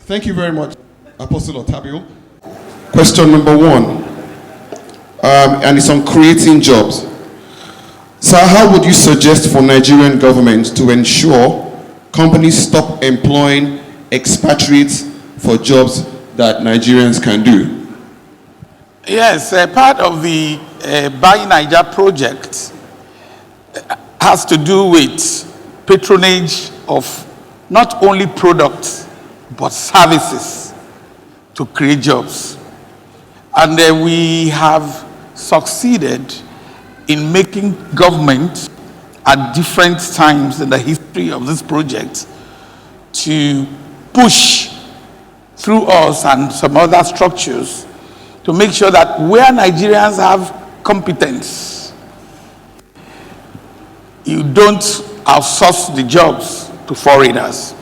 Thank you very much, Apostle Otabil. Question number 1, and it's on creating jobs. Sir, how would you suggest for Nigerian government to ensure companies stop employing expatriates for jobs that Nigerians can do? Yes, part of the Buy Niger project has to do with patronage of not only products but services to create jobs. And we have succeeded in making government at different times in the history of this project to push through us and some other structures to make sure that where Nigerians have competence, you don't outsource the jobs to foreigners.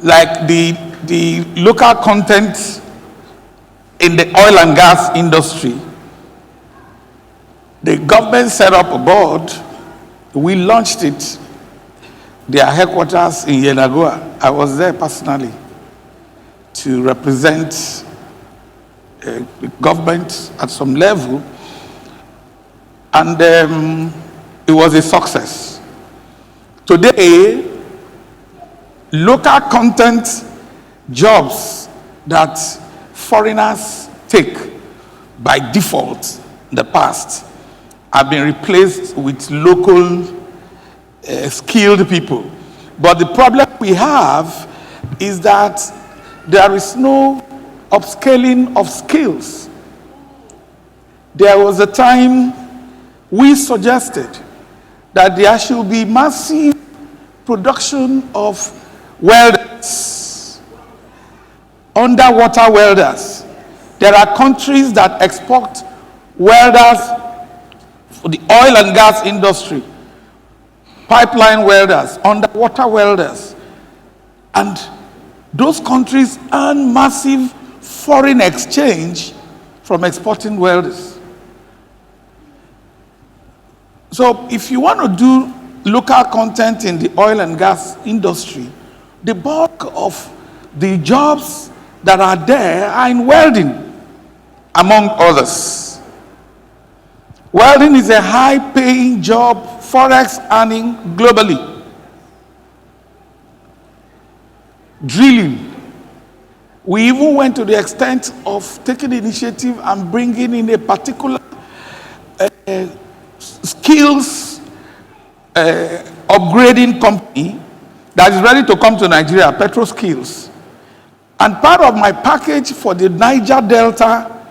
Like the local content in the oil and gas industry, the government set up a board. We launched it. Their headquarters in Yenagoa. I was there personally to represent the government at some level, and it was a success. Today, local content jobs that foreigners take by default in the past have been replaced with local skilled people. But the problem we have is that there is no upscaling of skills. There was a time we suggested that there should be massive production of welders, underwater welders. There are countries that export welders for the oil and gas industry, pipeline welders, underwater welders, and those countries earn massive foreign exchange from exporting welders. So if you want to do local content in the oil and gas industry, the bulk of the jobs that are there are in welding, among others. Welding is a high-paying job, forex earning globally. Drilling. We even went to the extent of taking the initiative and bringing in a particular skills upgrading company that is ready to come to Nigeria, Petro Skills. And part of my package for the Niger Delta,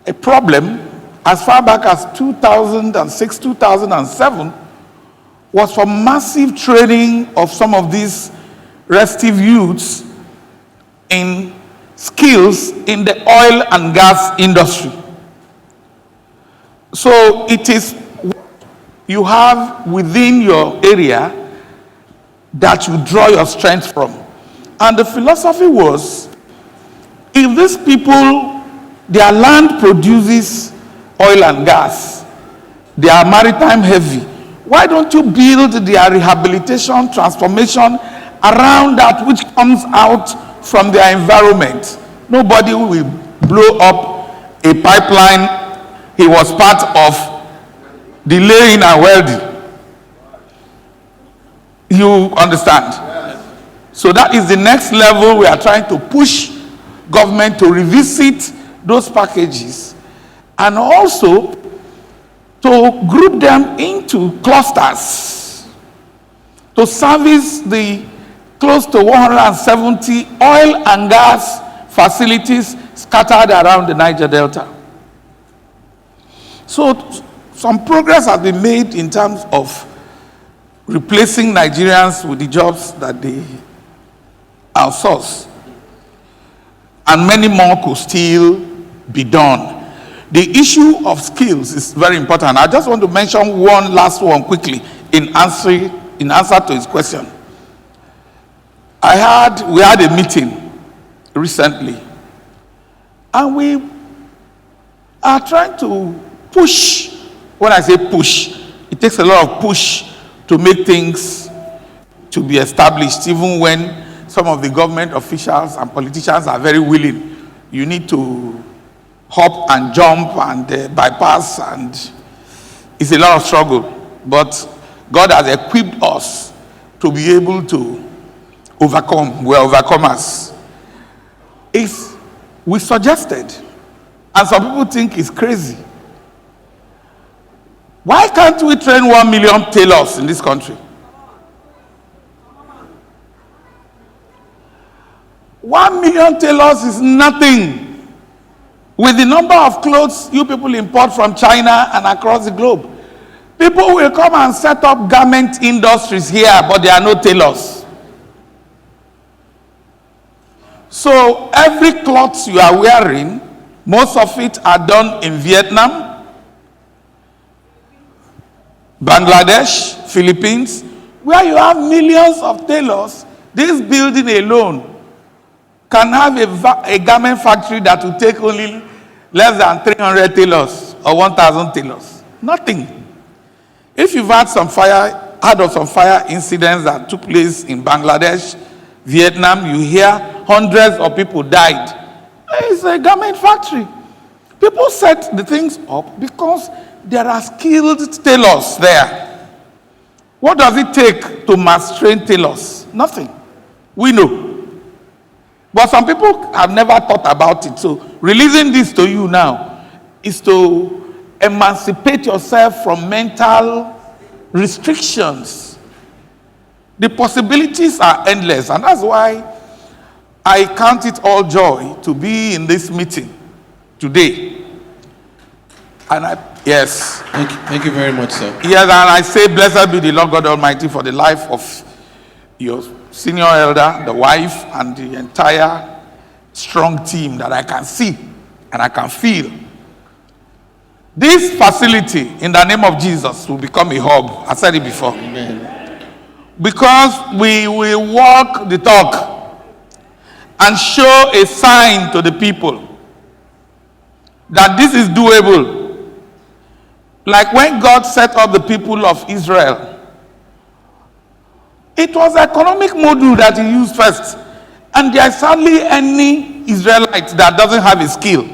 a problem as far back as 2006, 2007, was for massive training of some of these restive youths in skills in the oil and gas industry. So it is what you have within your area that you draw your strength from. And the philosophy was, if these people, their land produces oil and gas, they are maritime heavy, why don't you build their rehabilitation, transformation around that which comes out from their environment? Nobody will blow up a pipeline he was part of the laying and welding. You understand? So that is the next level. We are trying to push government to revisit those packages and also to group them into clusters to service the close to 170 oil and gas facilities scattered around the Niger Delta. So some progress has been made in terms of replacing Nigerians with the jobs that they outsource. And many more could still be done. The issue of skills is very important. I just want to mention one last one quickly in answer to his question. We had a meeting recently, and we are trying to push. When I say push, it takes a lot of push to make things to be established, even when some of the government officials and politicians are very willing. You need to hop and jump and bypass, and it's a lot of struggle. But God has equipped us to be able to overcome. We're overcomers. We suggested, and some people think it's crazy. Why can't we train 1 million tailors in this country? 1 million tailors is nothing. With the number of clothes you people import from China and across the globe, people will come and set up garment industries here, but there are no tailors. So every cloth you are wearing, most of it are done in Vietnam, Bangladesh, Philippines, where you have millions of tailors. This building alone can have a garment factory that will take only less than 300 tailors or 1,000 tailors. Nothing. If you've heard of some fire incidents that took place in Bangladesh, Vietnam, you hear hundreds of people died. It's a garment factory. People set the things up because there are skilled tailors there. What does it take to mass train tailors? Nothing. We know. But some people have never thought about it. So releasing this to you now is to emancipate yourself from mental restrictions. The possibilities are endless, and that's why I count it all joy to be in this meeting today. And yes. Thank you very much, sir. Yes, and I say, blessed be the Lord God Almighty for the life of your senior elder, the wife, and the entire strong team that I can see and I can feel. This facility, in the name of Jesus, will become a hub. I said it before. Amen. Because we will walk the talk and show a sign to the people that this is doable. Like when God set up the people of Israel, it was economic model that he used first. And there's hardly any Israelite that doesn't have a skill.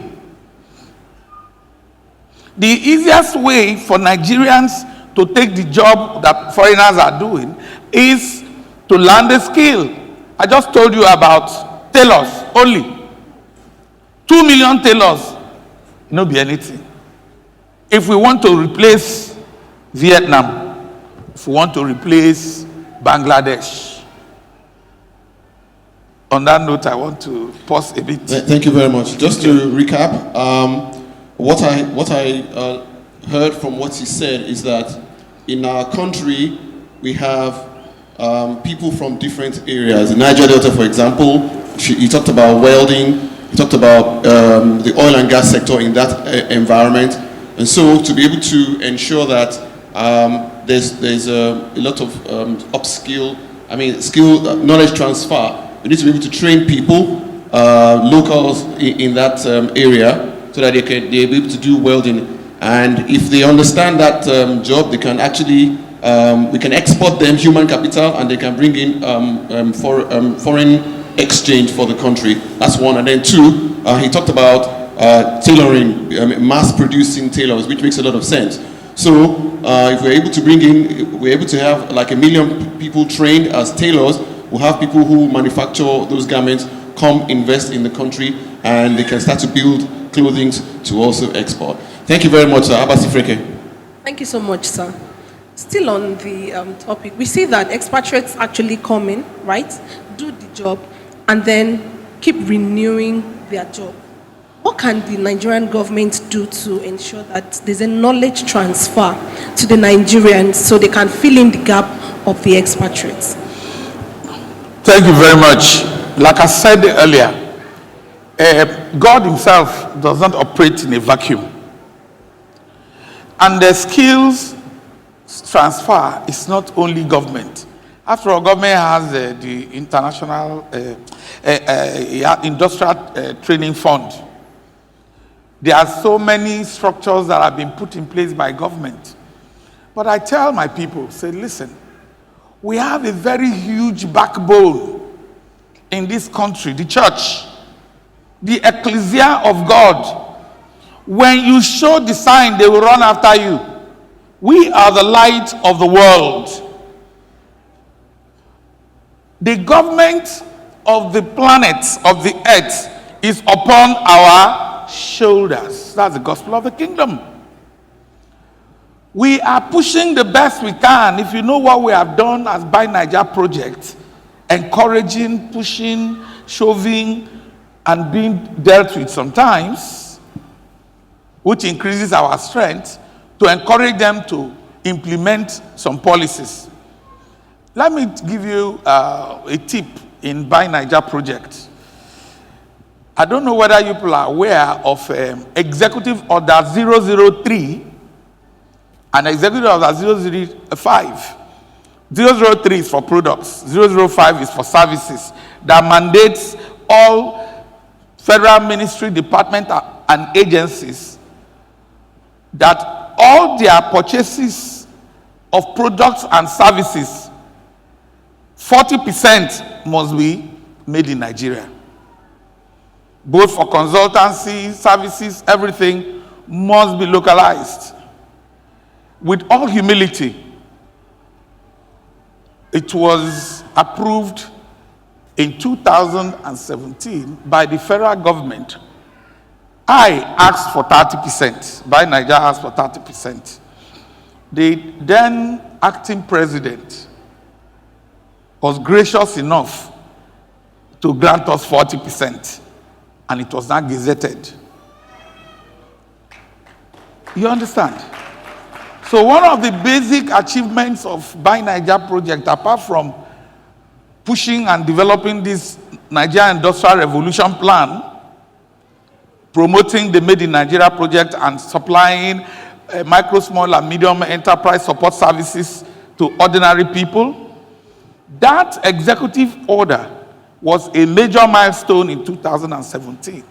The easiest way for Nigerians to take the job that foreigners are doing is to learn the skill. I just told you about tailors only. 2 million tailors, no be anything. If we want to replace Vietnam, if we want to replace Bangladesh. On that note, I want to pause a bit. Thank you very much. Just to recap, what I heard from what he said is that in our country, we have people from different areas. In Niger Delta, for example, he talked about welding, he talked about the oil and gas sector in that environment. And so to be able to ensure that there's a lot of skill, knowledge transfer, we need to be able to train people, locals in that area, so that they're able to do welding. And if they understand that job, they can actually, we can export them human capital, and they can bring in foreign exchange for the country. That's one. And then two, he talked about tailoring, mass producing tailors, which makes a lot of sense. So if we're able to bring in, we're able to have like 1 million people trained as tailors. We'll have people who manufacture those garments come invest in the country, and they can start to build clothing to also export. Thank you very much, sir. Abasi Freke. Thank you so much, sir. Still on the topic, we see that expatriates actually come in, right, do the job, and then keep renewing their job. What can the Nigerian government do to ensure that there's a knowledge transfer to the Nigerians so they can fill in the gap of the expatriates? Thank you very much. Like I said earlier, God himself does not operate in a vacuum. And the skills transfer is not only government. After all, government has the International Industrial Training Fund. There are so many structures that have been put in place by government. But I tell my people, say, listen, we have a very huge backbone in this country, the church, the ecclesia of God. When you show the sign, they will run after you. We are the light of the world. The government of the planet, of the earth, is upon our shoulders. That's the gospel of the kingdom. We are pushing the best we can. If you know what we have done as Buy Niger project, encouraging, pushing, shoving, and being dealt with sometimes, which increases our strength, to encourage them to implement some policies. Let me give you a tip in Buy Niger project. I don't know whether you people are aware of Executive Order 003 and Executive Order 005. 003 is for products, 005 is for services, that mandates all federal ministry, department, and agencies that all their purchases of products and services, 40% must be made in Nigeria. Both for consultancy, services, everything must be localized. With all humility, it was approved in 2017 by the federal government. I asked for 30%. Buy Niger asked for 30%. The then acting president was gracious enough to grant us 40%, and it was not gazetted. You understand? So one of the basic achievements of Buy Niger project, apart from pushing and developing this Nigerian Industrial Revolution plan, promoting the Made in Nigeria project and supplying micro, small, and medium enterprise support services to ordinary people, that executive order was a major milestone in 2017.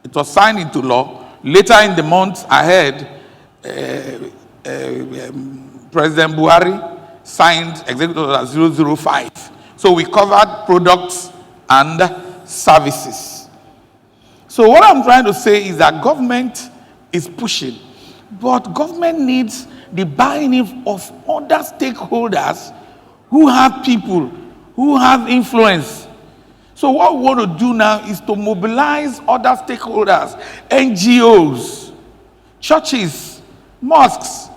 It was signed into law. Later in the month ahead, President Buhari signed Executive Order 005. So we covered products and services. So what I'm trying to say is that government is pushing, but government needs the buy-in of other stakeholders who have people, who have influence. So what we want to do now is to mobilize other stakeholders, NGOs, churches, mosques,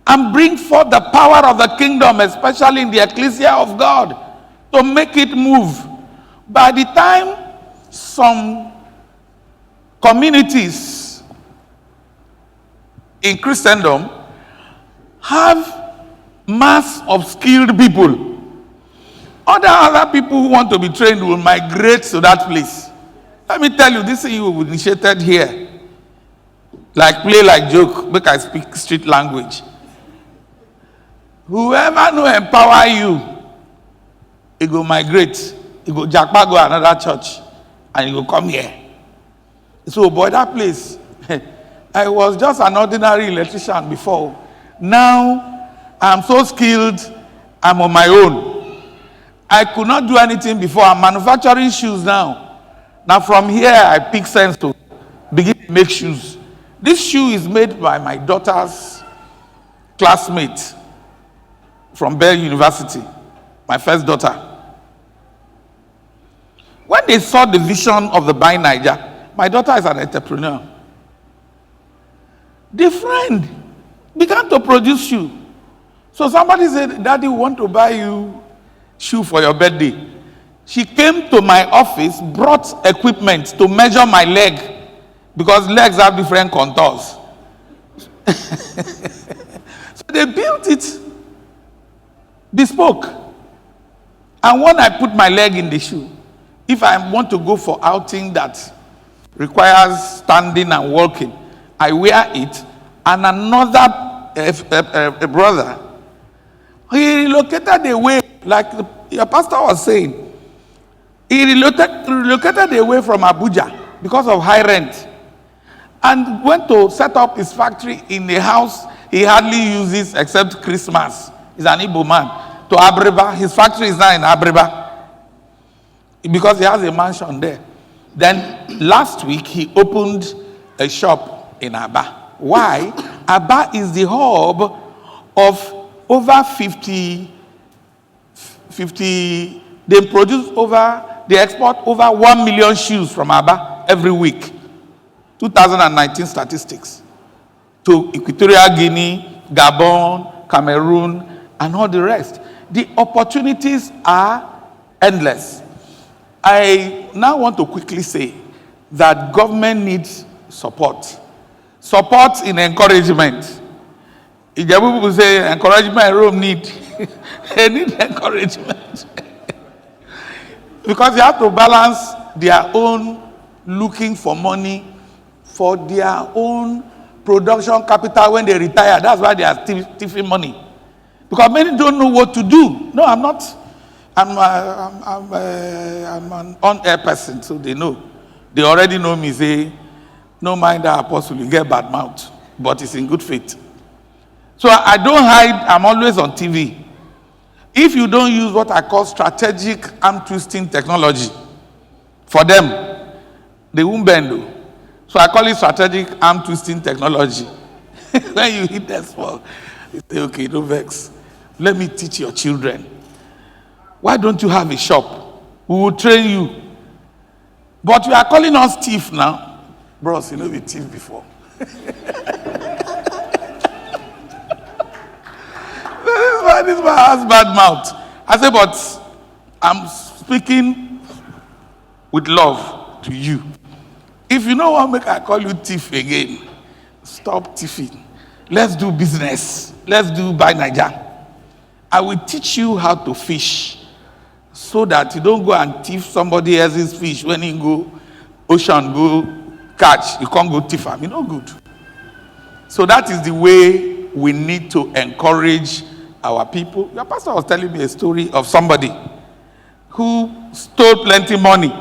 and bring forth the power of the kingdom, especially in the ecclesia of God, to make it move. By the time some communities in Christendom have mass of skilled people, other people who want to be trained will migrate to that place. Let me tell you, this thing you initiated here, like play like joke, make I speak street language. Whoever no empower you, he go migrate, he go jackpot go another church, and he go come here. So boy, that place, I was just an ordinary electrician before. Now I'm so skilled, I'm on my own. I could not do anything before. I'm manufacturing shoes now. Now from here I pick sense to begin to make shoes. This shoe is made by my daughter's classmate from Bell University, my first daughter. When they saw the vision of the Buy Niger, my daughter is an entrepreneur. The friend began to produce shoe. So somebody said, Daddy, we want to buy you shoe for your birthday. She came to my office, brought equipment to measure my leg, because legs have different contours. So they built it bespoke. And when I put my leg in the shoe, if I want to go for outing that requires standing and walking, I wear it. And another a brother, he relocated away, like your pastor was saying, he relocated away from Abuja because of high rent, and went to set up his factory in a house he hardly uses except Christmas. He's an Igbo man. To Abreba. His factory is now in Abreba. because he has a mansion there. Then last week he opened a shop in Aba. Why? Aba is the hub of over 50, they export over 1 million shoes from Aba every week. 2019 statistics. To Equatorial Guinea, Gabon, Cameroon, and all the rest. The opportunities are endless. I now want to quickly say that government needs support. Support in encouragement. Ijebu people say encouragement Rome need. They need encouragement. Because they have to balance their own looking for money for their own production capital when they retire. That's why they are thieving money. Because many don't know what to do. No, I'm not. I'm an on-air person, so they know. They already know me, say, no mind that apostle, you get bad mouth. But it's in good faith. So I don't hide, I'm always on TV. If you don't use what I call strategic arm twisting technology, for them, they won't bend. Though. So I call it strategic arm twisting technology. When you hit that spot, you say, okay, don't vex. Let me teach your children. Why don't you have a shop? We will train you. But you are calling us thief now. Bros, you know we thief before. This man has bad mouth. I say, but I'm speaking with love to you. If you know what make I call you thief again, stop thieving. Let's do business. Let's do buy Niger. I will teach you how to fish so that you don't go and thief somebody else's fish when you go ocean, go catch. You can't go thief them. It's no good. So that is the way we need to encourage our people. Your pastor was telling me a story of somebody who stole plenty money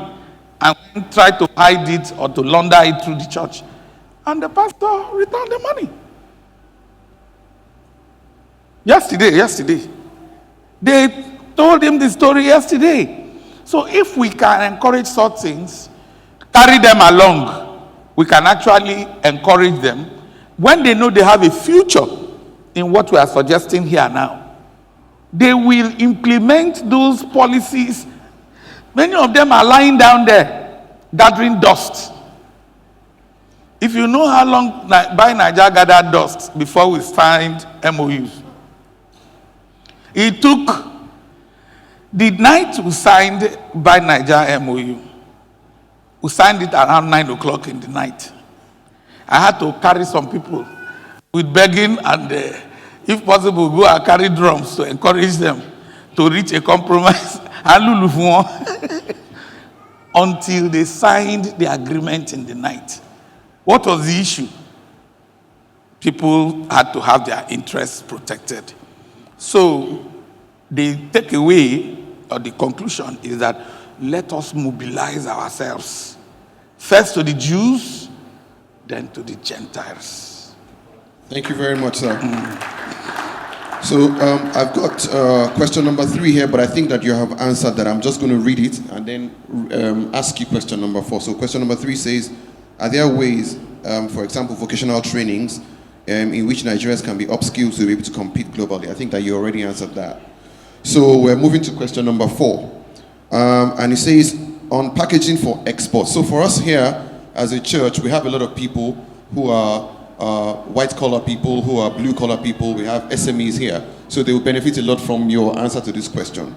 and tried to hide it or to launder it through the church. And the pastor returned the money. Yesterday. They told him the story yesterday. So if we can encourage such things, carry them along, we can actually encourage them when they know they have a future in what we are suggesting here now. They will implement those policies. Many of them are lying down there, gathering dust. If you know how long Buy Niger gathered dust before we signed MOUs, it took the night we signed Buy Niger MOU. We signed it around 9 o'clock in the night. I had to carry some people with begging and, if possible, go and carry drums to encourage them to reach a compromise until they signed the agreement in the night. What was the issue? People had to have their interests protected. So the takeaway or the conclusion is that let us mobilize ourselves. First to the Jews, then to the Gentiles. Thank you very much, sir. So I've got question number 3 here, but I think that you have answered that. I'm just going to read it and then ask you question number 4. So question number 3 says, are there ways, for example, vocational trainings in which Nigerians can be upskilled to be able to compete globally? I think that you already answered that. So we're moving to question number 4. And it says, on packaging for export. So for us here, as a church, we have a lot of people who are white-collar people, who are blue-collar people. We have SMEs here. So they will benefit a lot from your answer to this question.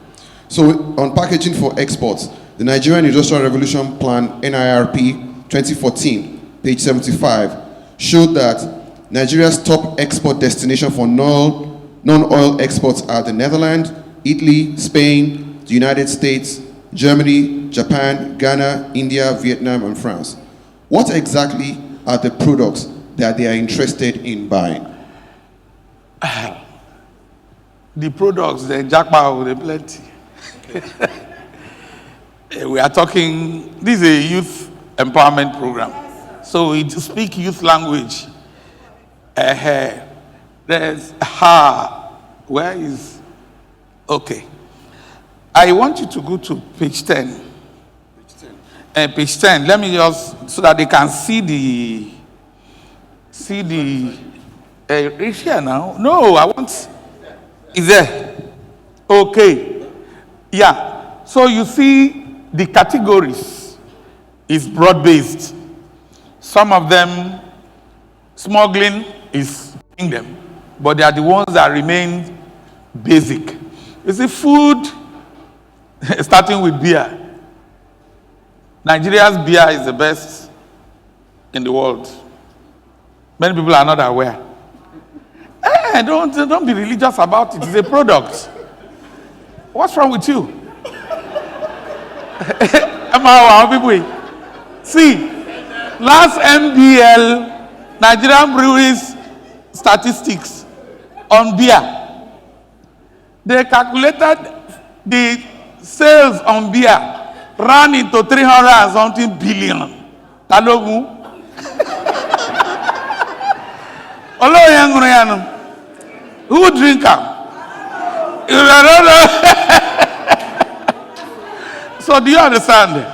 So on packaging for exports, the Nigerian Industrial Revolution Plan, NIRP 2014, page 75, showed that Nigeria's top export destination for non-oil exports are the Netherlands, Italy, Spain, the United States, Germany, Japan, Ghana, India, Vietnam, and France. What exactly are the products that they are interested in buying? The products, the jackpot, the plenty. We are talking, this is a youth empowerment program. So we speak youth language. There's where is, okay. I want you to go to page 10. Page 10. Let me just, so that they can see it's here now. No, I want, is there? Okay. Yeah. So you see the categories is broad-based. Some of them, smuggling is in them, but they are the ones that remain basic. You see, food, starting with beer. Nigeria's beer is the best in the world. Many people are not aware. Don't be religious about it. It's a product. What's wrong with you? See, last MBL, Nigerian breweries statistics on beer. They calculated the sales on beer ran into 300 and something billion. Talogu. Who drink them? So do you understand?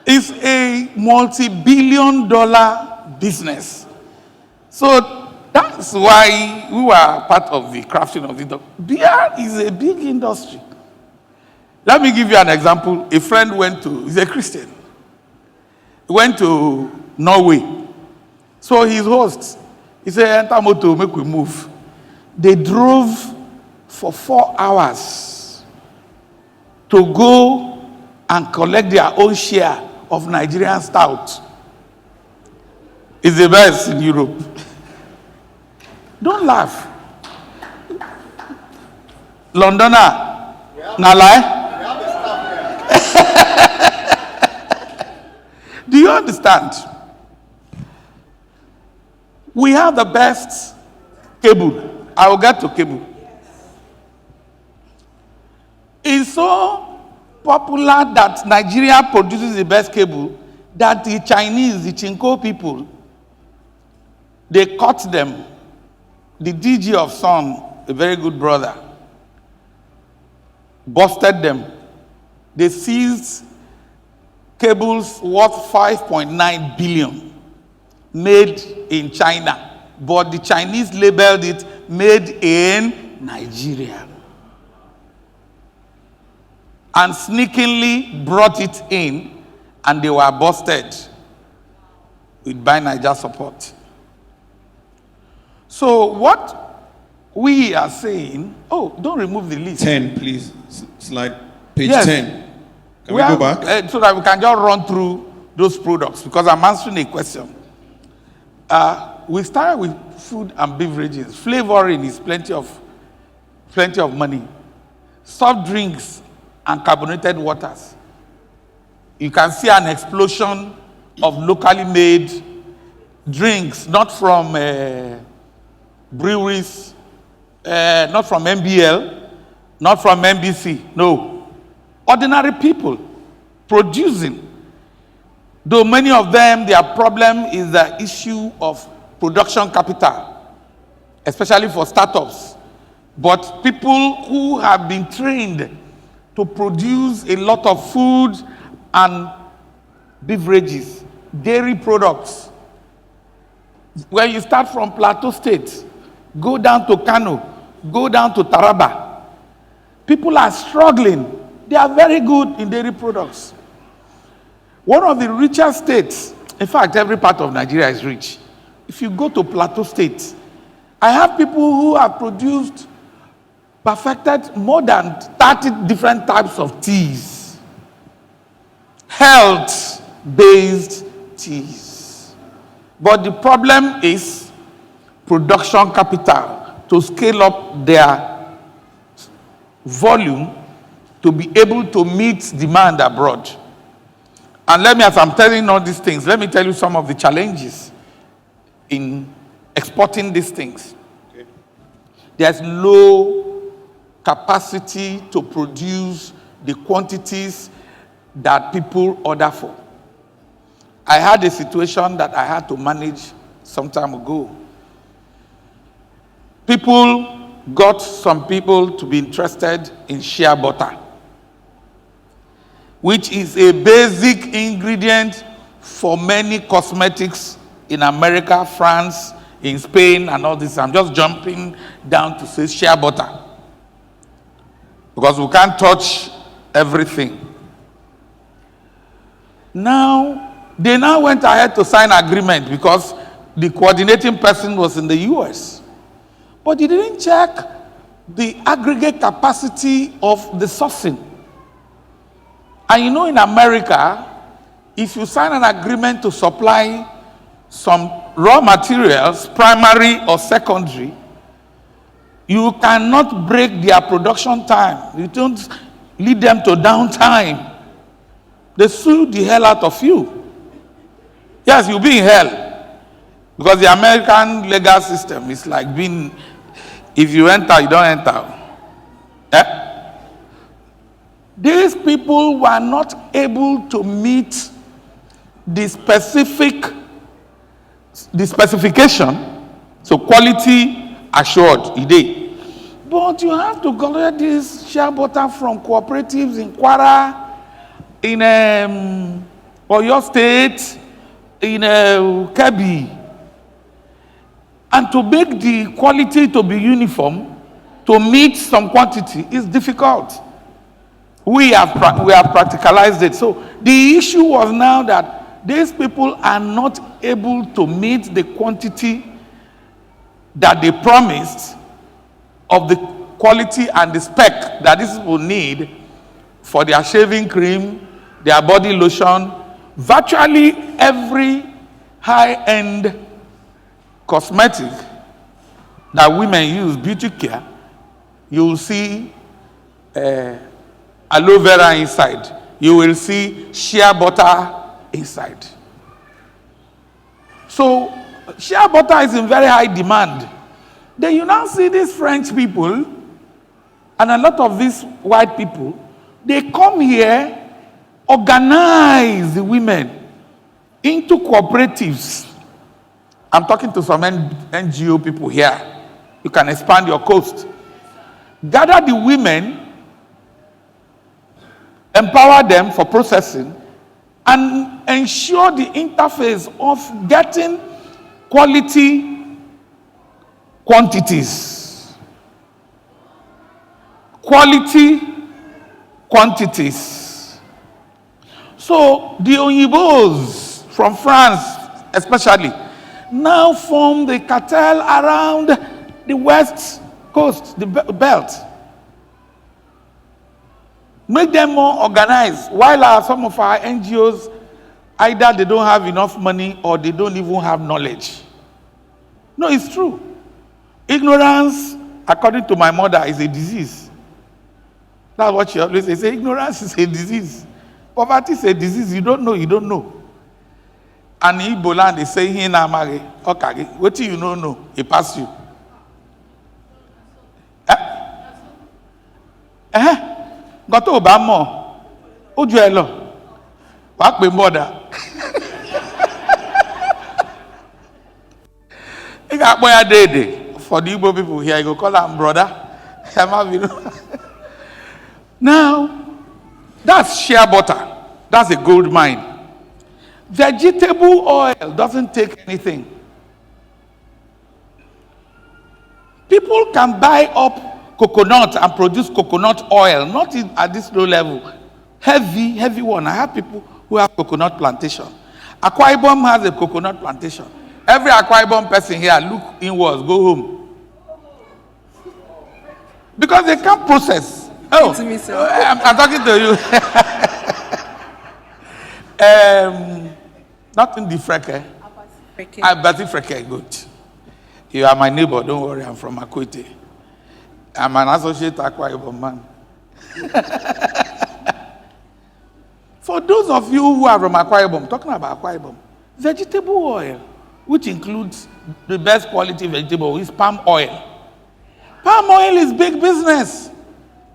It's a multi-billion-dollar business. So that's why we were part of the crafting of it. Beer is a big industry. Let me give you an example. A friend he's a Christian. He went to Norway. So his host, he said, enter motor, make we move. They drove for 4 hours to go and collect their own share of Nigerian stout. It's the best in Europe. Don't laugh. Londoner, na lie? Do you understand? We have the best cable. I will get to cable. It's so popular that Nigeria produces the best cable that the Chinese, the Chinko people, they cut them. The DG of Sun, a very good brother, busted them. They seized cables worth 5.9 billion made in China, but the Chinese labeled it made in Nigeria and sneakingly brought it in, and they were busted with Buy Naija support. So what we are saying, don't remove the list. 10, please. Slide page Yes. 10. Can we go back? So that we can just run through those products, because I'm answering a question. We started with food and beverages. Flavoring is plenty of money. Soft drinks and carbonated waters. You can see an explosion of locally made drinks, not from breweries, not from MBL, not from MBC, no. Ordinary people producing. Though many of them, their problem is the issue of production capital, especially for startups. But people who have been trained to produce a lot of food and beverages, dairy products. When you start from Plateau State, go down to Kano, go down to Taraba, people are struggling. They are very good in dairy products. One of the richest states, in fact, every part of Nigeria is rich. If you go to Plateau State, I have people who have perfected more than 30 different types of teas. Health-based teas. But the problem is production capital to scale up their volume to be able to meet demand abroad. And as I'm telling all these things, let me tell you some of the challenges in exporting these things. Okay. There's low capacity to produce the quantities that people order for. I had a situation that I had to manage some time ago. People got some people to be interested in shea butter. which is a basic ingredient for many cosmetics in America, France, in Spain, and all this. I'm just jumping down to say shea butter, because we can't touch everything. Now, they now went ahead to sign agreement because the coordinating person was in the US. But they didn't check the aggregate capacity of the sourcing. And you know, in America, if you sign an agreement to supply some raw materials, primary or secondary, you cannot break their production time. You don't lead them to downtime. They sue the hell out of you. Yes, you'll be in hell. Because the American legal system is like being, if you enter, you don't enter. Eh? These people were not able to meet the specification, so quality assured, but you have to collect this shea butter from cooperatives in Kwara, in Oyo State, in Kebbi, and to make the quality to be uniform, to meet some quantity is difficult. We have practicalized it. So the issue was now that these people are not able to meet the quantity that they promised of the quality and the spec that these people need for their shaving cream, their body lotion. Virtually every high-end cosmetic that women use, beauty care, you will see aloe vera inside. You will see shea butter inside. So shea butter is in very high demand. Then you now see these French people and a lot of these white people, they come here, organize the women into cooperatives. I'm talking to some NGO people here. You can expand your coast. Gather the women, empower them for processing, and ensure the interface of getting quality quantities. Quality quantities. So the Oyibos from France especially now form the cartel around the west coast, the belt. Make them more organized. While some of our NGOs, either they don't have enough money or they don't even have knowledge. No, it's true. Ignorance, according to my mother, is a disease. That's what she always says. Ignorance is a disease. Poverty is a disease. You don't know, you don't know. And in Igbo land, they say, okay, what do you know? He pass you. Got to Obama. Ujuelo. What be mother? I got boy a day for the Igbo people here. I go call him brother. Now, that's shea butter. That's a gold mine. Vegetable oil doesn't take anything. People can buy up coconut and produce coconut oil, not at this low level. Heavy one. I have people who have coconut plantation. Akwa Ibom has a coconut plantation. Every Akwa Ibom person here, look inwards, go home. Because they can't process. Oh, to me, sir. I'm talking to you. Not in the freke. Abati freke, good. You are my neighbor, don't worry, I'm from Akwete. I'm an associate Akwa Ibom man. For those of you who are from Akwa Ibom, talking about Akwa Ibom, vegetable oil, which includes the best quality vegetable, is palm oil. Palm oil is big business.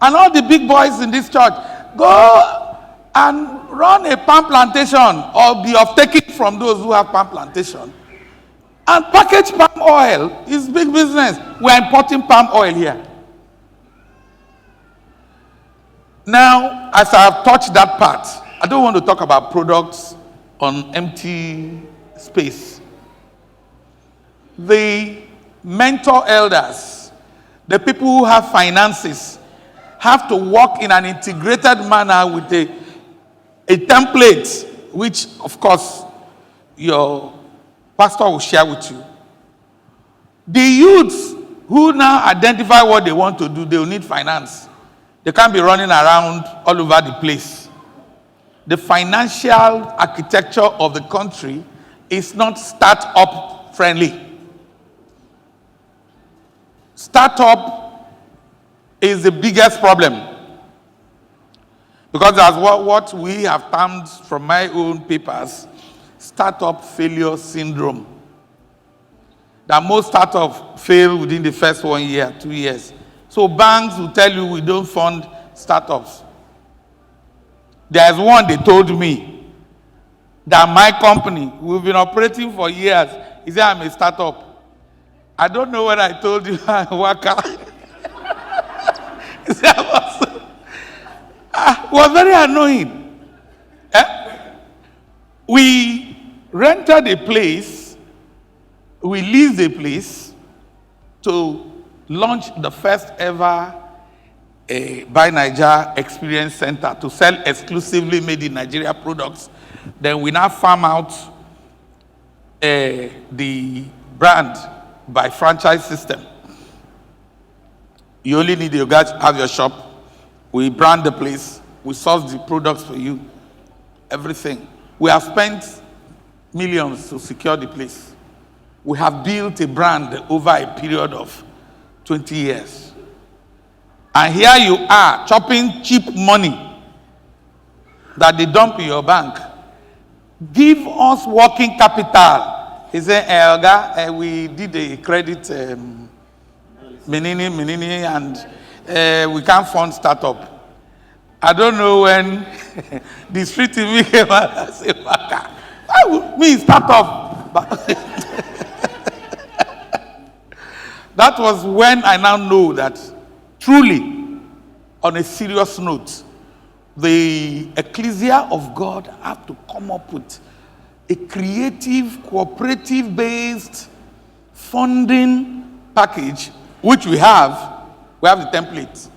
And all the big boys in this church, go and run a palm plantation or be off-taking from those who have palm plantation. And package palm oil is big business. We're importing palm oil here. Now, as I've touched that part, I don't want to talk about products on empty space. The mentor elders, the people who have finances, have to work in an integrated manner with a template, which, of course, your pastor will share with you. The youths who now identify what they want to do, they will need finance. They can't be running around all over the place. The financial architecture of the country is not start-up friendly. Startup is the biggest problem, because that's what we have termed from my own papers, startup failure syndrome. That most startups fail within the first 1 year, 2 years. So banks will tell you we don't fund startups. There's one they told me that my company, we've been operating for years. He said I'm a startup. I don't know what I told you, Waka. It was very annoying. We rented a place, we leased a place to launch the first ever Buy Niger Experience Center to sell exclusively made in Nigeria products. Then we now farm out the brand by franchise system. You only need your guys to have your shop. We brand the place. We source the products for you. Everything. We have spent millions to secure the place. We have built a brand over a period of 20 years. And here you are, chopping cheap money that they dump in your bank. Give us working capital. He said, Oga, we did a credit Menini, and we can't fund startup. I don't know when the street in me came out and said, why would me startup? That was when I now know that truly, on a serious note, the ecclesia of God have to come up with a creative, cooperative-based funding package, which we have. We have the template.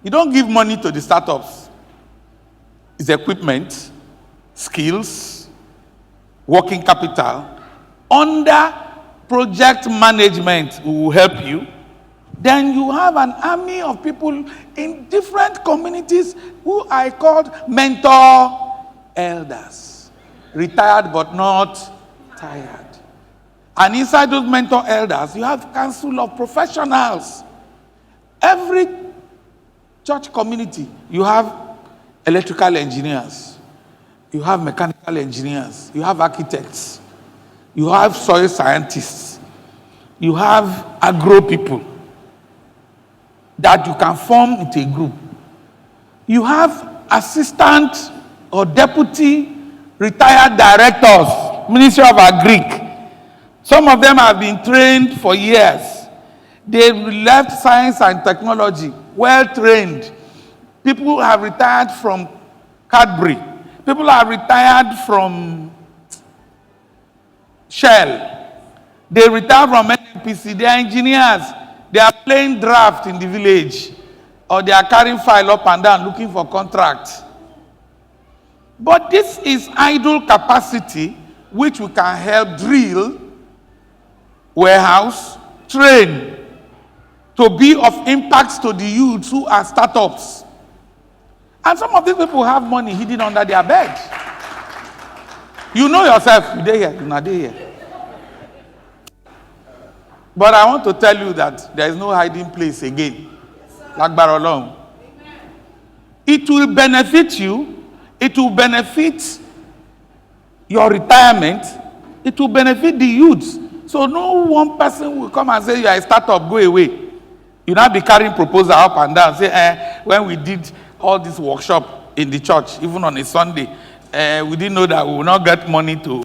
You don't give money to the startups. It's equipment, skills, working capital. Under project management will help you. Then you have an army of people in different communities who I called mentor elders. Retired but not tired. And inside those mentor elders, you have council of professionals. Every church community, you have electrical engineers, you have mechanical engineers, you have architects, you have soil scientists, you have agro people that you can form into a group. You have assistant or deputy retired directors, Ministry of Agric. Some of them have been trained for years. They left science and technology, well trained. People have retired from Cadbury. People have retired from Shell. They retired from NPC. They are engineers. They are playing draft in the village, or they are carrying file up and down looking for contracts. But this is idle capacity which we can help drill, warehouse, train to be of impact to the youths who are startups. And some of these people have money hidden under their bed. You know yourself, you're here, you're not here. But I want to tell you that there is no hiding place again. Like Barolong. It will benefit you. It will benefit your retirement. It will benefit the youths. So no one person will come and say, you are a startup, go away. You now be carrying proposal up and down. Say, when we did all this workshop in the church, even on a Sunday, we didn't know that we will not get money to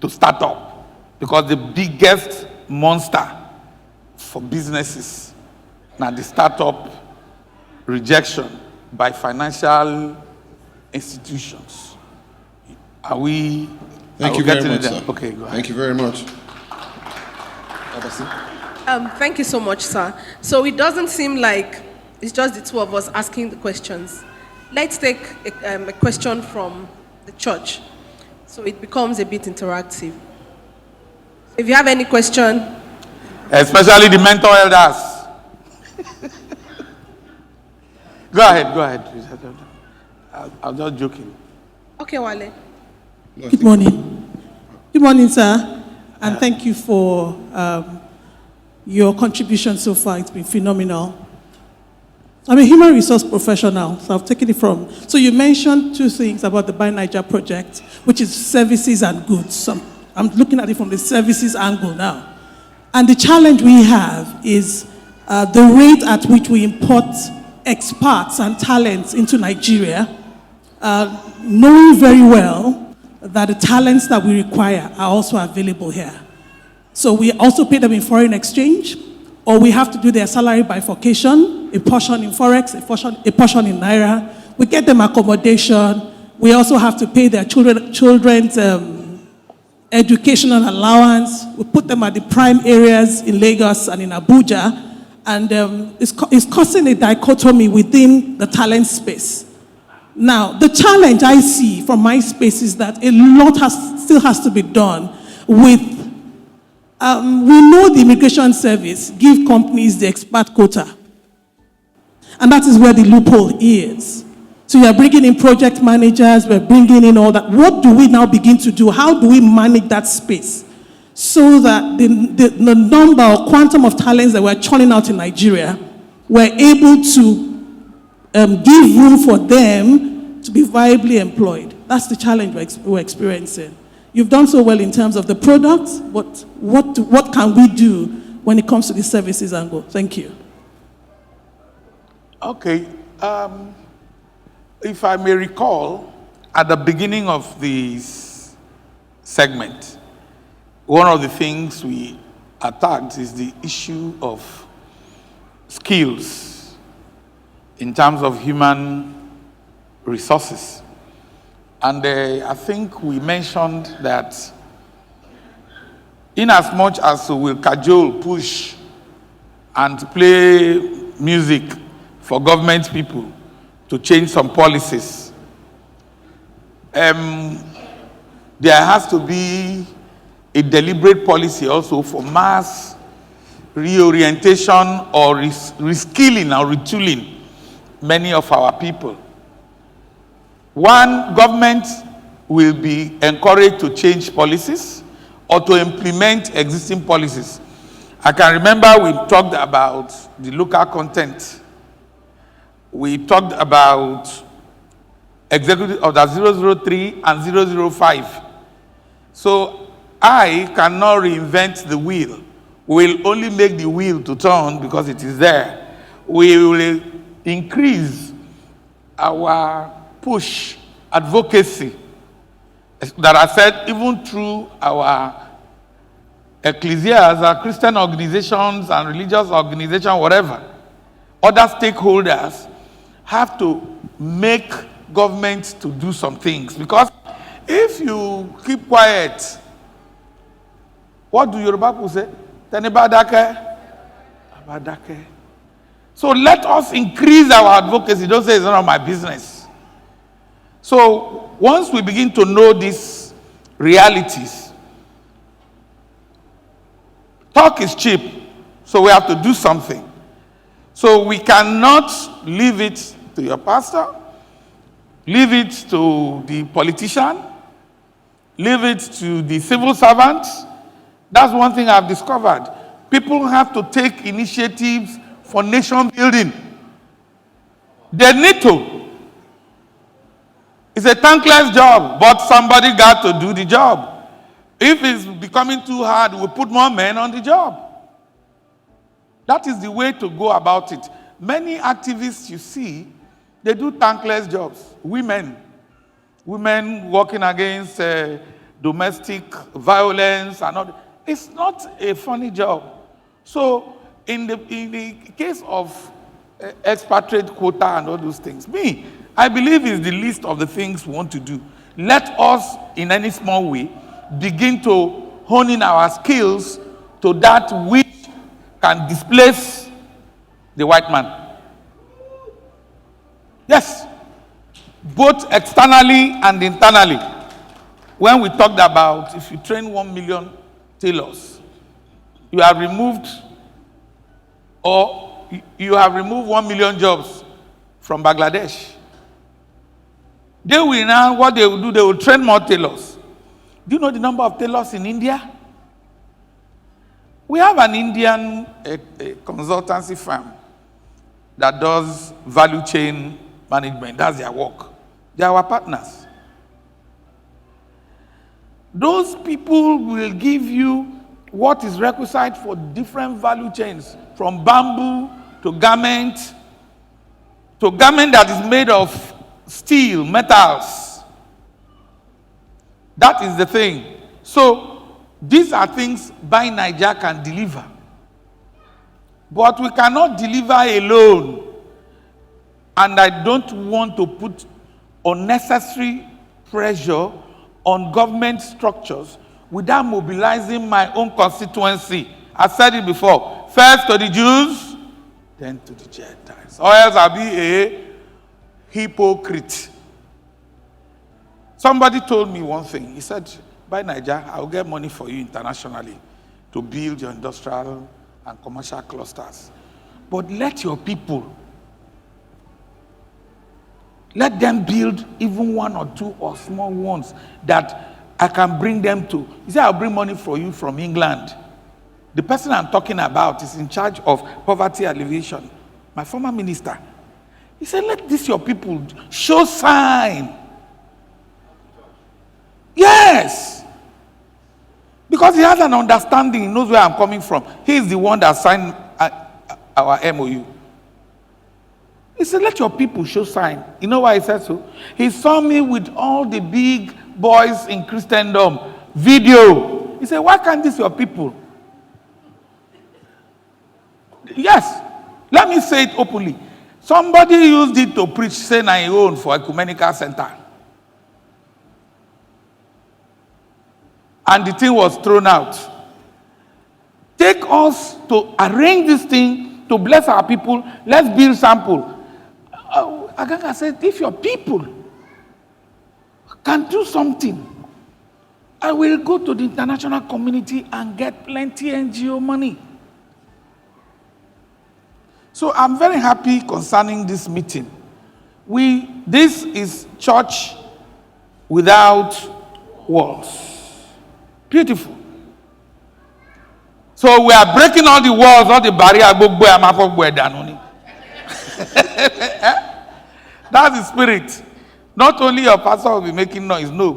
start up. Because the biggest monster for businesses, now the startup rejection by financial institutions. Are we? Thank you very much, there? sir. Okay, go ahead. Thank you very much. Thank you so much, sir. So it doesn't seem like it's just the two of us asking the questions. Let's take a question from the church, so it becomes a bit interactive. If you have any question, especially the mentor elders. Go ahead. I'm just joking. okay, Wale. Good morning. Good morning, sir. And thank you for your contribution so far. It's been phenomenal. I'm a human resource professional, so I've taken it from. So you mentioned two things about the Buy Niger project, which is services and goods. So I'm looking at it from the services angle now. And the challenge we have is the rate at which we import expats and talents into Nigeria, knowing very well that the talents that we require are also available here. So we also pay them in foreign exchange, or we have to do their salary bifurcation, a portion in Forex, a portion in Naira. We get them accommodation. We also have to pay their children's educational allowance. We put them at the prime areas in Lagos and in Abuja. And it's causing a dichotomy within the talent space. Now, the challenge I see from my space is that a lot still has to be done with, we know the immigration service give companies the expat quota. And that is where the loophole is. So you are bringing in project managers, we're bringing in all that. What do we now begin to do? How do we manage that space so that the number or quantum of talents that we're churning out in Nigeria, we're able to give room for them to be viably employed? That's the challenge we're experiencing. You've done so well in terms of the products, but what can we do when it comes to the services angle? Thank you. Okay. If I may recall, at the beginning of this segment, one of the things we attacked is the issue of skills in terms of human resources. And I think we mentioned that in as much as we will cajole, push, and play music for government people to change some policies, there has to be a deliberate policy also for mass reorientation or reskilling or retooling many of our people. One, government will be encouraged to change policies or to implement existing policies. I can remember we talked about the local content. We talked about executive order 003 and 005. So I cannot reinvent the wheel. We'll only make the wheel to turn because it is there. We will increase our push advocacy that I said even through our ecclesias, our Christian organizations and religious organizations, whatever. Other stakeholders have to make government to do some things, because if you keep quiet, what do Yoruba people say? Tenibadake, abadake. So let us increase our advocacy. Don't say it's none of my business. So once we begin to know these realities, talk is cheap, so we have to do something. So we cannot leave it to your pastor, leave it to the politician, leave it to the civil servant. That's one thing I've discovered. People have to take initiatives for nation building. They need to. It's a thankless job, but somebody got to do the job. If it's becoming too hard, we put more men on the job. That is the way to go about it. Many activists you see, they do thankless jobs. Women working against domestic violence and all. It's not a funny job. So in the case of expatriate quota and all those things. Me, I believe it's the least of the things we want to do. Let us, in any small way, begin to hone in our skills to that which can displace the white man. Yes, both externally and internally. When we talked about if you train 1 million tailors, you have removed, or you have removed 1 million jobs from Bangladesh. They will now, what they will do, they will train more tailors. Do you know the number of tailors in India? We have an Indian a consultancy firm that does value chain management. That's their work. They are our partners. Those people will give you what is requisite for different value chains, from bamboo to garment that is made of steel, metals. That is the thing. So these are things Buy Naija can deliver. But we cannot deliver alone. And I don't want to put unnecessary pressure on government structures without mobilizing my own constituency. I said it before. First to the Jews, then to the Gentiles. Or else I'll be a hypocrite. Somebody told me one thing. He said, Buy Naija, I'll get money for you internationally to build your industrial and commercial clusters. But let your people, let them build even 1 or 2 or small ones that I can bring them to. He said, I'll bring money for you from England. The person I'm talking about is in charge of poverty alleviation, my former minister. He said, let this your people show sign. Yes. Because he has an understanding, he knows where I'm coming from. He is the one that signed our MOU. He said, let your people show sign. You know why he said so? He saw me with all the big boys in Christendom. Video. He said, why can't this your people? Yes. Let me say it openly. Somebody used it to preach, say, I own for ecumenical center. And the thing was thrown out. Take us to arrange this thing to bless our people. Let's build sample. Aganga said, if your people can do something, I will go to the international community and get plenty NGO money. So I'm very happy concerning this meeting. This is church without walls. Beautiful. So we are breaking all the walls, all the barriers. That's the spirit. Not only your pastor will be making noise, no,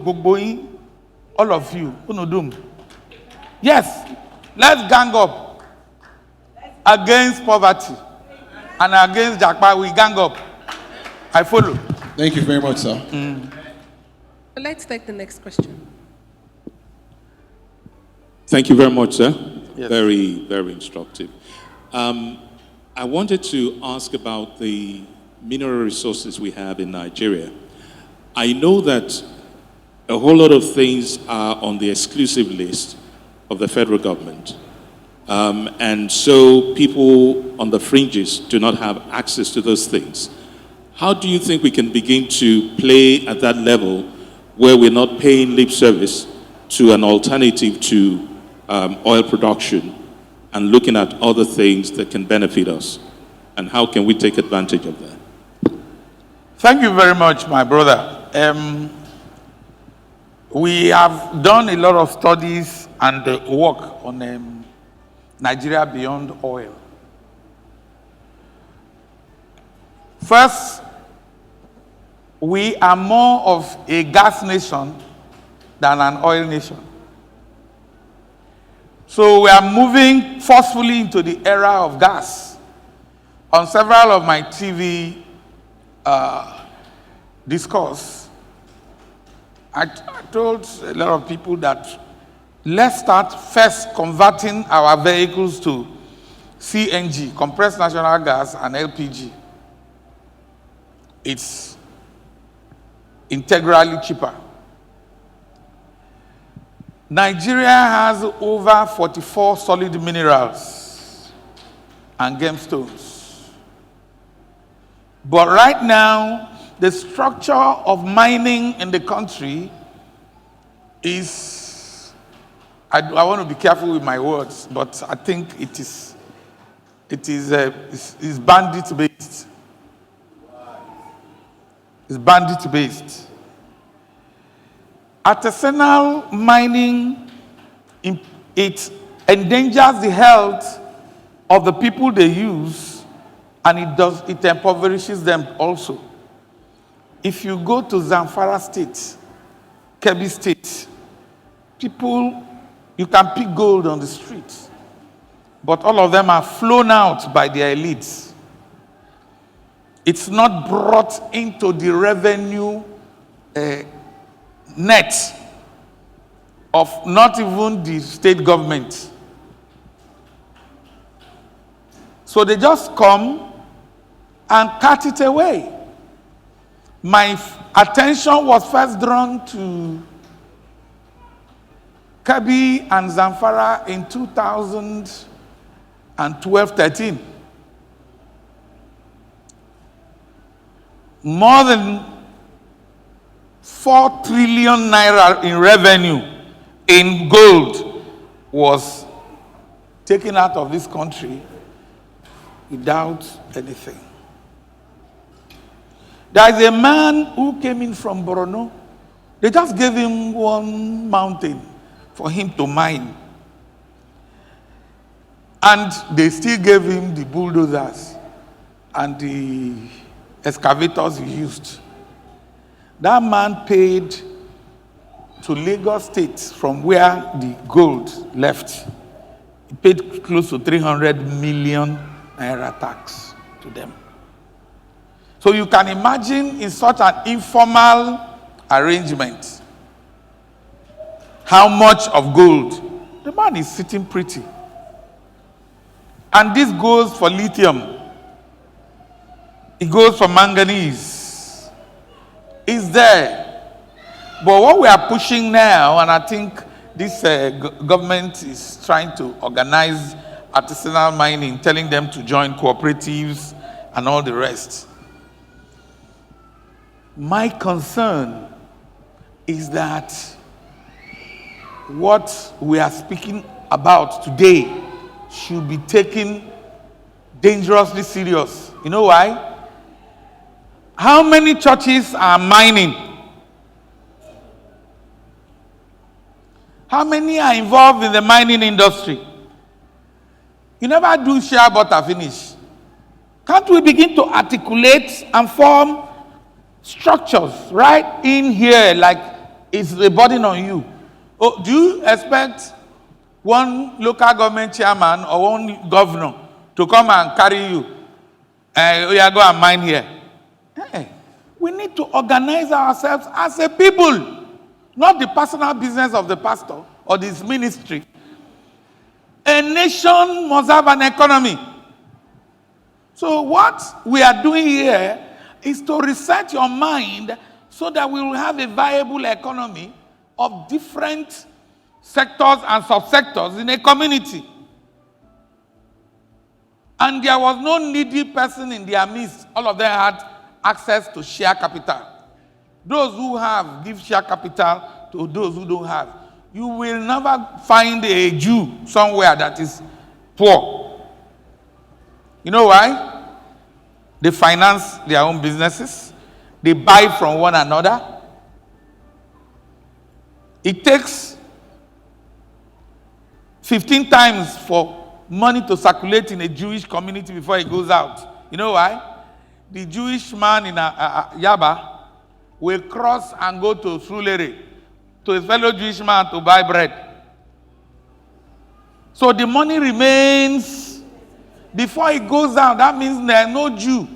all of you, yes, let's gang up against poverty and against Jakpa. We gang up. I follow. Thank you very much, sir. Let's take the next question. Thank you very much, sir. Yes. Very, very instructive. I wanted to ask about the mineral resources we have in Nigeria. I know that a whole lot of things are on the exclusive list of the federal government. And so people on the fringes do not have access to those things. How do you think we can begin to play at that level where we're not paying lip service to an alternative to oil production and looking at other things that can benefit us? And how can we take advantage of that? Thank you very much, my brother. We have done a lot of studies and work on Nigeria beyond oil. First, we are more of a gas nation than an oil nation. So we are moving forcefully into the era of gas. On several of my TV discourse, I told a lot of people that let's start first converting our vehicles to CNG, compressed natural gas, and LPG. It's integrally cheaper. Nigeria has over 44 solid minerals and gemstones. But right now, the structure of mining in the country is, I want to be careful with my words, but I think it's bandit-based. It's bandit-based. Artisanal mining, it endangers the health of the people they use, and it impoverishes them also. If you go to Zamfara State, Kebbi State, people, you can pick gold on the street, but all of them are flown out by their elites. It's not brought into the revenue net of not even the state government. So they just come and cut it away. My attention was first drawn to Kebbi and Zamfara in 2012-13. More than 4 trillion naira in revenue in gold was taken out of this country without anything. There is a man who came in from Borno. They just gave him one mountain for him to mine. And they still gave him the bulldozers and the excavators he used. That man paid to Lagos State from where the gold left. He paid close to 300 million naira tax to them. So you can imagine in such an informal arrangement how much of gold. The man is sitting pretty. And this goes for lithium. It goes for manganese. It's there. But what we are pushing now, and I think this government is trying to organize artisanal mining, telling them to join cooperatives and all the rest. My concern is that what we are speaking about today should be taken dangerously serious. You know why? How many churches are mining? How many are involved in the mining industry? You never do share butter finish. Can't we begin to articulate and form structures right in here like it's a burden on you? Oh, do you expect one local government chairman or one governor to come and carry you? We are going to mine here. Hey, we need to organize ourselves as a people, not the personal business of the pastor or this ministry. A nation must have an economy. So what we are doing here is to reset your mind so that we will have a viable economy of different sectors and subsectors in a community. And there was no needy person in their midst. All of them had access to share capital. Those who have, give share capital to those who don't have. You will never find a Jew somewhere that is poor. You know why? They finance their own businesses. They buy from one another. It takes 15 times for money to circulate in a Jewish community before it goes out. You know why? The Jewish man in Yaba will cross and go to Sulere to his fellow Jewish man to buy bread. So the money remains. Before it goes out, that means there is no Jew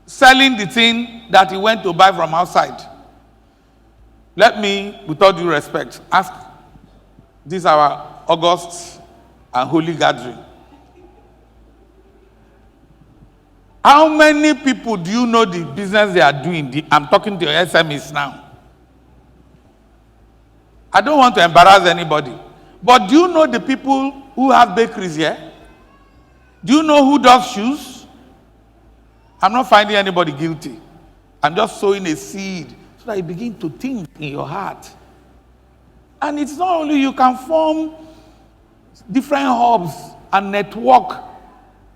selling the thing that he went to buy from outside. Let me, with all due respect, ask this our August and holy gathering. How many people do you know the business they are doing? I'm talking to your SMEs now. I don't want to embarrass anybody. But do you know the people who have bakeries here? Do you know who does shoes? I'm not finding anybody guilty. I'm just sowing a seed so that you begin to think in your heart. And it's not only you can form different hubs and network.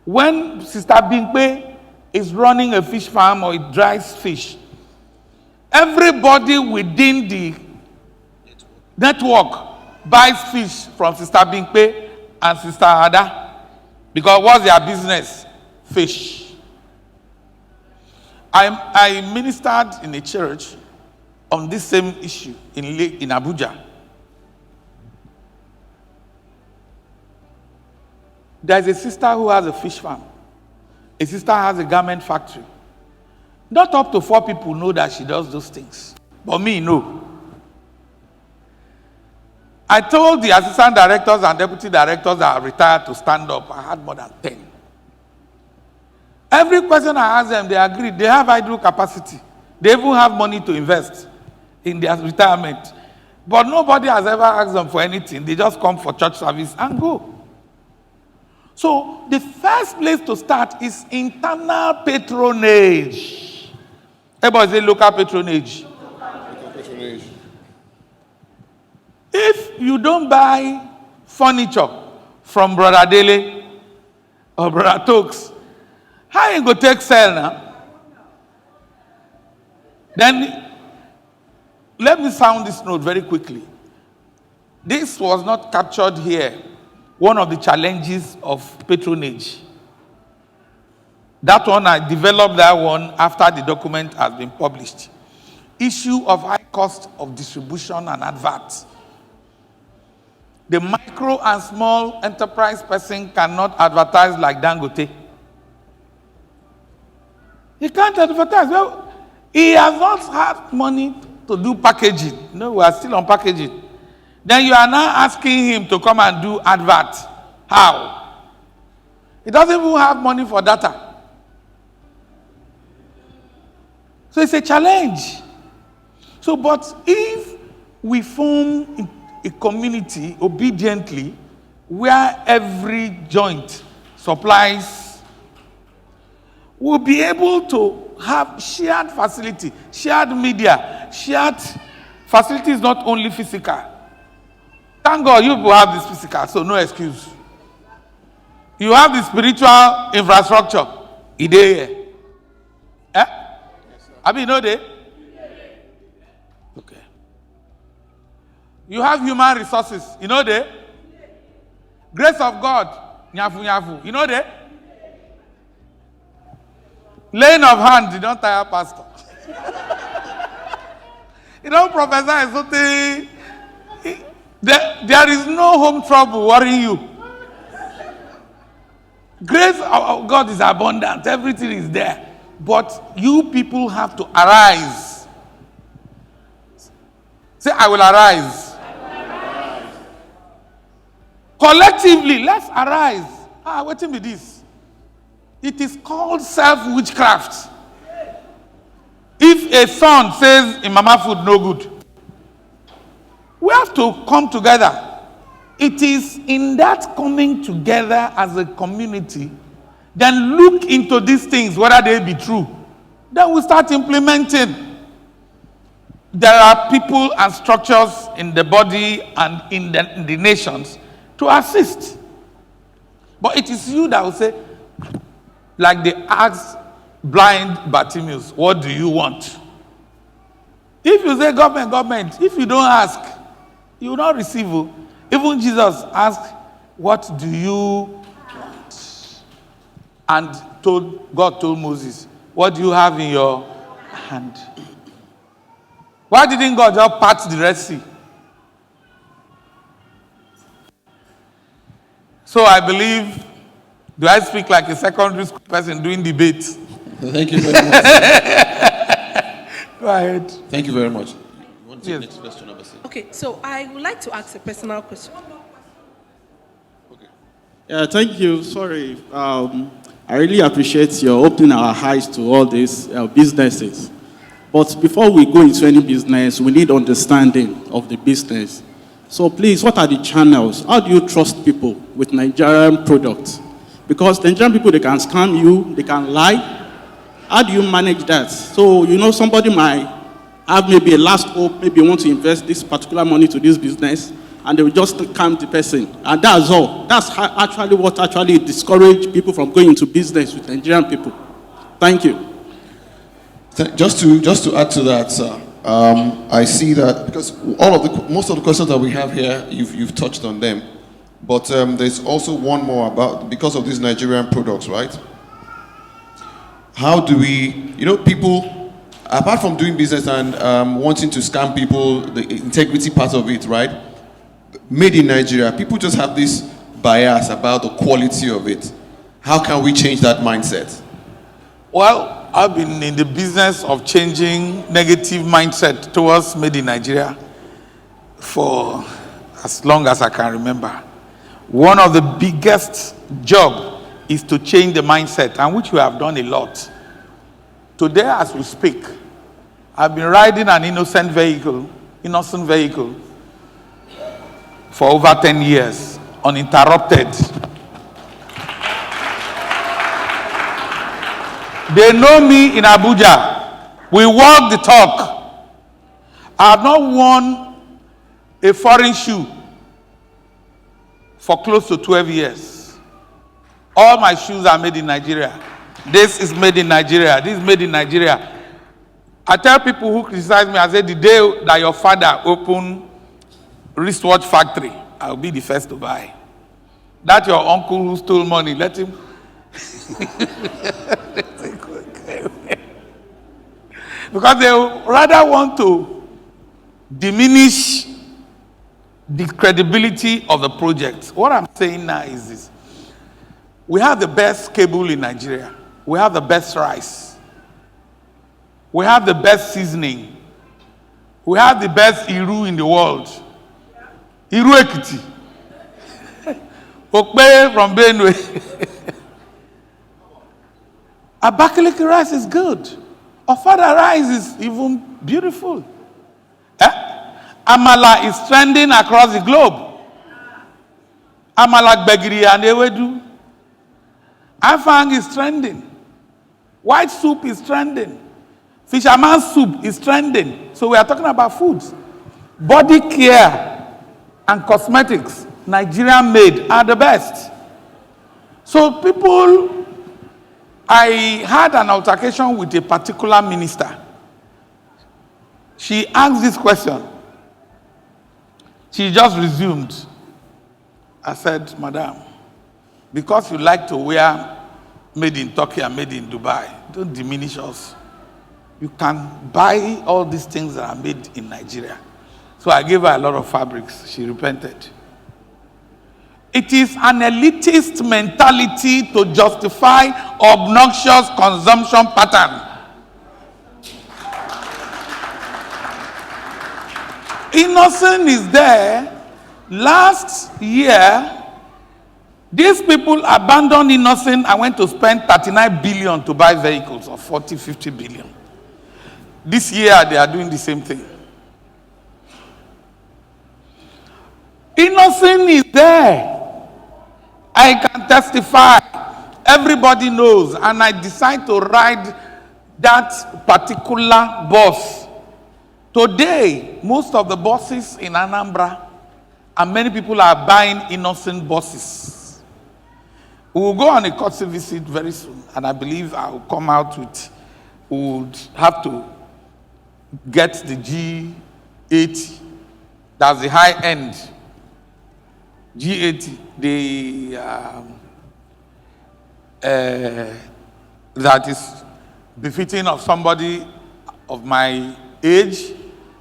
When Sister Bimpe is running a fish farm or it dries fish, everybody within the network buys fish from Sister Bimpe and Sister Ada. Because what's their business? Fish. I ministered in a church on this same issue in Abuja. There's a sister who has a fish farm. A sister has a garment factory. Not up to 4 people know that she does those things. But me, no. I told the assistant directors and deputy directors that are retired to stand up. I had more than 10. Every question I asked them, they agreed. They have idle capacity. They even have money to invest in their retirement. But nobody has ever asked them for anything. They just come for church service and go. So the first place to start is internal patronage. Everybody say local patronage. Local patronage. If you don't buy furniture from Brother Dele or Brother Tokes, how you go take sell now? Then, let me sound this note very quickly. This was not captured here. One of the challenges of patronage. That one, I developed that one after the document has been published. Issue of high cost of distribution and adverts. The micro and small enterprise person cannot advertise like Dangote. He can't advertise. Well, he has not had money to do packaging. No, we are still on packaging. Then you are now asking him to come and do advert. How? He doesn't even have money for data. So it's a challenge. So, but if we form a community obediently where every joint supplies, we'll be able to have shared facility, shared media, shared facilities, not only physical. Thank God you people have this physical, so no excuse. You have the spiritual infrastructure. Is there here? Eh? I mean, no day? Okay. You have human resources. You know there? Grace of God. Nyafu, nyafu. You know there? Laying of hands, you don't tire pastor. You don't prophesy something. There is no home trouble worrying you. Grace of God is abundant. Everything is there. But you people have to arise. Say, I will arise. Collectively, let's arise. Wait till me this. It is called self-witchcraft. If a son says, in mama food, no good, we have to come together. It is in that coming together as a community, then look into these things, whether they be true. Then we start implementing. There are people and structures in the body and in the nations to assist. But it is you that will say, like they asked blind Bartimaeus, what do you want? If you say government, if you don't ask, you will not receive. Even Jesus asked, what do you want? And God told Moses, what do you have in your hand? Why didn't God just part the Red Sea? So I believe, do I speak like a secondary school person doing debate? Thank you very much. Go ahead. Thank you very much. You want to take Yes. next question, number 6? Okay, so I would like to ask a personal question. Okay. Yeah, thank you. Sorry. I really appreciate your opening our eyes to all these businesses. But before we go into any business, we need understanding of the business. So please, what are the channels? How do you trust people with Nigerian products? Because Nigerian people, they can scam you, they can lie. How do you manage that? So, you know, somebody might have maybe a last hope, maybe want to invest this particular money to this business, and they will just scam the person. And that's all. That's actually what actually discourages people from going into business with Nigerian people. Thank you. Just to add to that, sir, I see that because most of the questions that we have here, you've touched on them, but there's also one more about because of these Nigerian products, right? How do we, people, apart from doing business and wanting to scam people, the integrity part of it, right? Made in Nigeria, people just have this bias about the quality of it. How can we change that mindset? Well, I've been in the business of changing negative mindset towards made in Nigeria for as long as I can remember. One of the biggest jobs is to change the mindset, and which we have done a lot. Today, as we speak, I've been riding an innocent vehicle for over 10 years, uninterrupted. They know me in Abuja. We walk the talk. I have not worn a foreign shoe for close to 12 years. All my shoes are made in Nigeria. This is made in Nigeria. This is made in Nigeria. I tell people who criticize me, I say, the day that your father opened wristwatch factory, I'll be the first to buy. That your uncle who stole money, let him. Because they rather want to diminish the credibility of the project. What I'm saying now is this. We have the best cable in Nigeria. We have the best rice. We have the best seasoning. We have the best Iru in the world. Iru Ekiti. Okpe from Benue. Abakaliki rice is good. Ofada rice is even beautiful. Amala is trending across the globe. Amala Gbegiri and Ewedu. Afang is trending. White soup is trending. Fisherman soup is trending. So we are talking about foods. Body care and cosmetics, Nigerian made, are the best. So people, I had an altercation with a particular minister. She asked this question. She just resumed. I said, Madam, because you like to wear made in Turkey and made in Dubai, don't diminish us. You can buy all these things that are made in Nigeria. So I gave her a lot of fabrics. She repented. It is an elitist mentality to justify obnoxious consumption pattern. Innocent is there. Last year, these people abandoned Innocent and went to spend 39 billion to buy vehicles of 40, 50 billion. This year, they are doing the same thing. Innocent is there. I can testify. Everybody knows. And I decide to ride that particular bus. Today, most of the buses in Anambra, and many people are buying Innocent buses. We will go on a courtesy visit very soon, and I believe I will come out with, we would have to get the G80. That's the high end. G80, that is befitting of somebody of my age,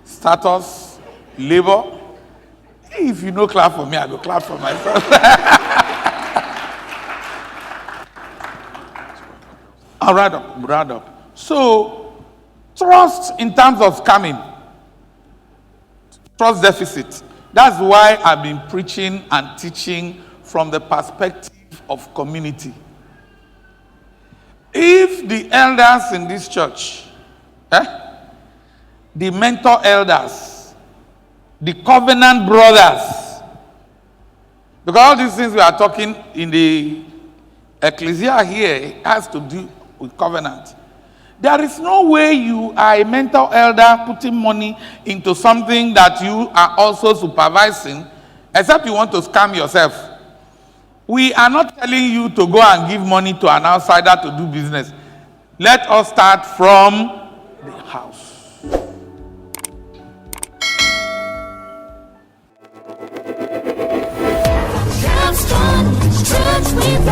status, labor. If you no clap for me, I go clap for myself. I'll round up. So, trust in terms of scamming, trust deficit. That's why I've been preaching and teaching from the perspective of community. If the elders in this church, the mentor elders, the covenant brothers, because all these things we are talking in the ecclesia here has to do with covenant. There is no way you are a mentor elder putting money into something that you are also supervising, except you want to scam yourself. We are not telling you to go and give money to an outsider to do business. Let us start from the house. Capstone, stretch me